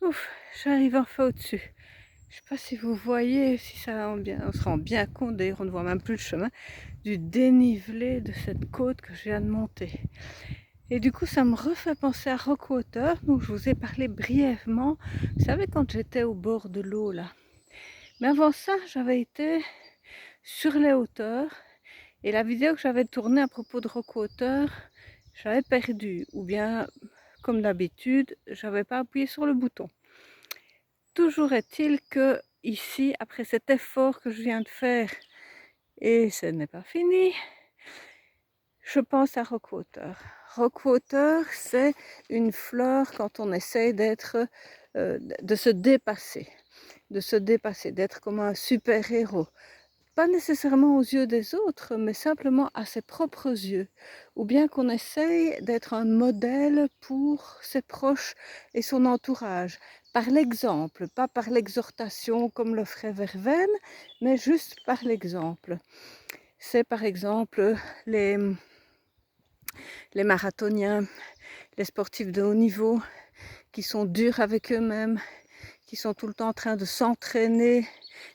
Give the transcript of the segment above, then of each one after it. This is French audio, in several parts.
Ouf, j'arrive enfin au-dessus. Je sais pas si vous voyez, si ça on se rend bien compte, d'ailleurs on ne voit même plus le chemin, du dénivelé de cette côte que je viens de monter. Et du coup, ça me refait penser à Rockwater, donc je vous ai parlé brièvement. Vous savez, quand j'étais au bord de l'eau là. Mais avant ça, j'avais été sur les hauteurs, et la vidéo que j'avais tournée à propos de Rockwater, j'avais perdu, ou bien, comme d'habitude, j'avais pas appuyé sur le bouton. Toujours est-il que ici, après cet effort que je viens de faire, et ce n'est pas fini, je pense à Rockwater. Rockwater, c'est une fleur quand on essaye de se dépasser, d'être comme un super-héros. Pas nécessairement aux yeux des autres, mais simplement à ses propres yeux. Ou bien qu'on essaye d'être un modèle pour ses proches et son entourage. Par l'exemple, pas par l'exhortation comme le ferait Verveine, mais juste par l'exemple. C'est par exemple les, les marathoniens, les sportifs de haut niveau qui sont durs avec eux-mêmes, qui sont tout le temps en train de s'entraîner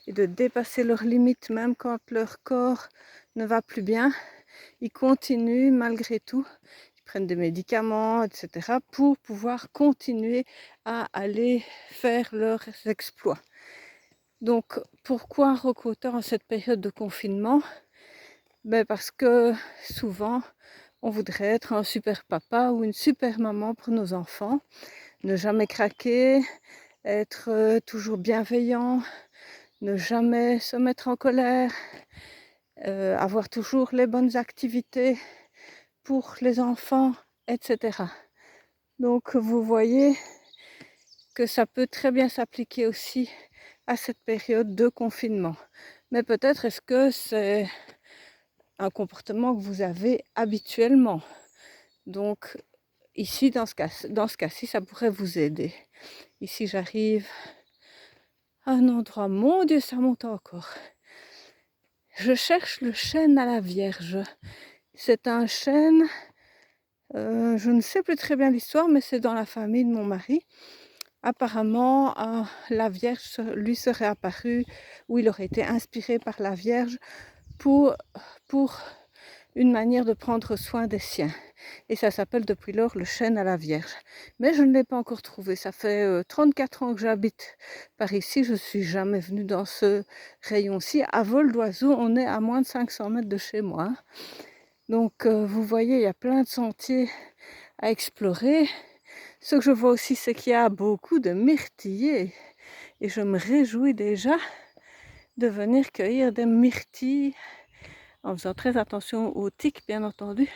et de dépasser leurs limites même quand leur corps ne va plus bien. Ils continuent malgré tout, ils prennent des médicaments, etc. pour pouvoir continuer à aller faire leurs exploits. Donc pourquoi Rockwater en cette période de confinement? Parce que souvent on voudrait être un super papa ou une super maman pour nos enfants, ne jamais craquer, être toujours bienveillant, ne jamais se mettre en colère, avoir toujours les bonnes activités pour les enfants, etc. Donc vous voyez que ça peut très bien s'appliquer aussi à cette période de confinement. Mais peut-être est-ce que c'est un comportement que vous avez habituellement. Donc ici, dans ce cas-ci, ça pourrait vous aider. Ici, j'arrive à un endroit, mon Dieu, ça monte encore. Je cherche le chêne à la Vierge. C'est un chêne, je ne sais plus très bien l'histoire, mais c'est dans la famille de mon mari. Apparemment, la Vierge lui serait apparue, ou il aurait été inspiré par la Vierge pour une manière de prendre soin des siens. Et ça s'appelle depuis lors le chêne à la Vierge. Mais je ne l'ai pas encore trouvé. Ça fait 34 ans que j'habite par ici. Je ne suis jamais venue dans ce rayon-ci. À vol d'oiseau, on est à moins de 500 mètres de chez moi. Donc vous voyez, il y a plein de sentiers à explorer. Ce que je vois aussi, c'est qu'il y a beaucoup de myrtillers. Et je me réjouis déjà de venir cueillir des myrtilles, en faisant très attention aux tiques, bien entendu,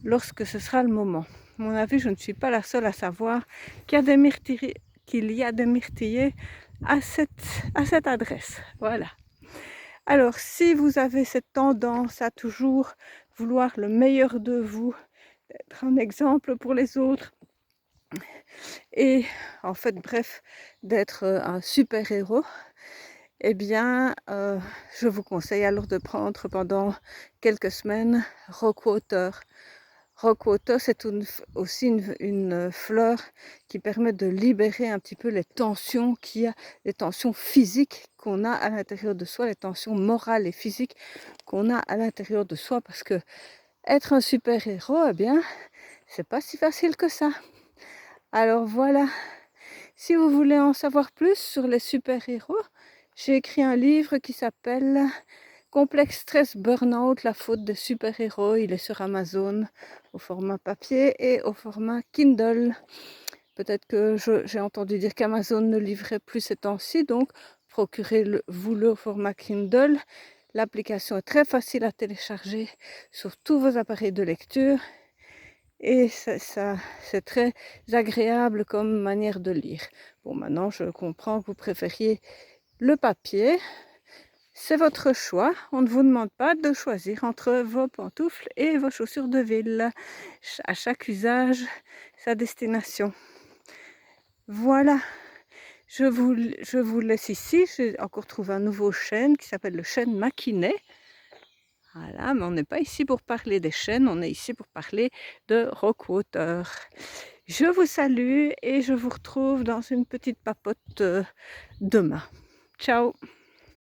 lorsque ce sera le moment. À mon avis, je ne suis pas la seule à savoir qu'il y a des myrtillers à cette adresse. Voilà. Alors, si vous avez cette tendance à toujours vouloir le meilleur de vous, d'être un exemple pour les autres, et en fait, bref, d'être un super-héros, eh bien, je vous conseille alors de prendre pendant quelques semaines Rockwater. Rockwater, c'est aussi une fleur qui permet de libérer un petit peu les tensions qu'il y a, les tensions physiques qu'on a à l'intérieur de soi, les tensions morales et physiques qu'on a à l'intérieur de soi, parce que être un super-héros, eh bien, c'est pas si facile que ça. Alors voilà, si vous voulez en savoir plus sur les super-héros, j'ai écrit un livre qui s'appelle Complexe stress burn-out, la faute des super-héros. Il est sur Amazon au format papier et au format Kindle. Peut-être que j'ai entendu dire qu'Amazon ne livrait plus ces temps-ci, donc procurez-vous le au format Kindle. L'application est très facile à télécharger sur tous vos appareils de lecture et c'est très agréable comme manière de lire. Bon, maintenant je comprends que vous préfériez le papier. C'est votre choix. On ne vous demande pas de choisir entre vos pantoufles et vos chaussures de ville. À chaque usage, sa destination. Voilà. Je vous laisse ici. J'ai encore trouvé un nouveau chêne qui s'appelle le chêne maquinet. Voilà, mais on n'est pas ici pour parler des chênes, on est ici pour parler de Rockwater. Je vous salue et je vous retrouve dans une petite papote demain. Ciao!